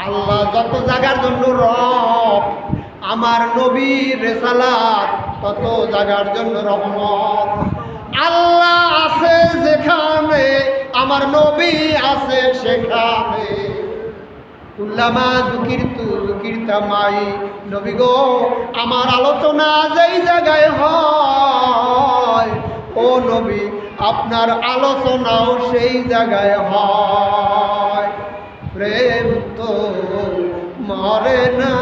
আল্লাহ যত জায়গার জন্য রব, আমার নবীর রেসালাত তত জায়গার জন্য রহমত। আল্লাহ আছে যেখানে, আমার নবী আছে সেখানে। কুল্লামা যুকিরতু যুকিরতা মাই, নবী গো আমার আলোচনা যেই জায়গায় হয়, ও নবী আপনার আলোচনাও সেই জায়গায় হয়। প্রেম তো মরে না,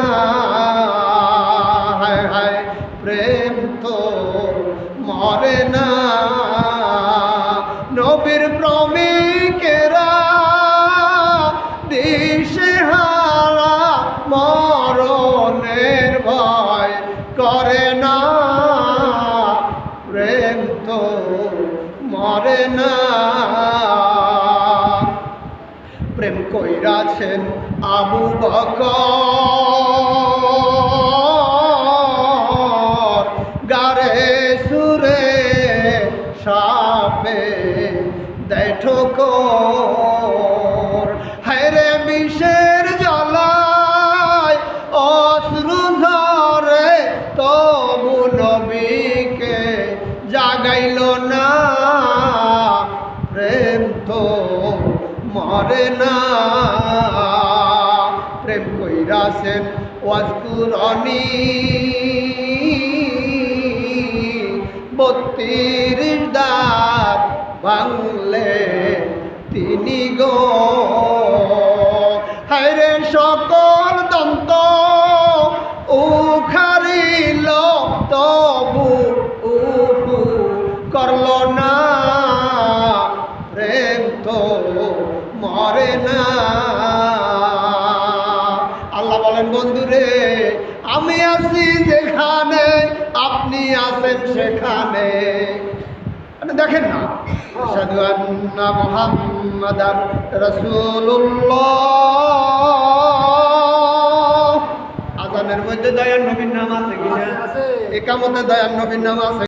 হায় হায় প্রেম তো মরে না। নবীর প্রেমিকেরা দিশেহারা, মরণের ভয় করে না। প্রেম তো মরে না। প্রেম কইরাছেন আবু বকর, গারে সুরে সাপে দেয় ঠোকর। হায়রে বিষের জ্বালায় অশ্রু ঝরে, তবু নবীকে জাগাইল না। প্রেম তো মরে না। প্রেম কইরাছেন ওয়াজকুরনি 32 দাঁত ভাঙলে তিনি গো। হায়রে সকল দন্ত উখারিল, তবু উহু করল না। প্রেম তো মরে না। আল্লাহ বলেন বন্ধুরে, আমি আছি যেখানে আপনি আছেন সেখানে। দেখেন না, আশহাদু আন্না মুহাম্মাদার রাসূলুল্লাহ। আযানের মধ্যে দয়ার নবীর নাম আছে কিনা? ইকামতে দয়ার নবীর নাম আছে।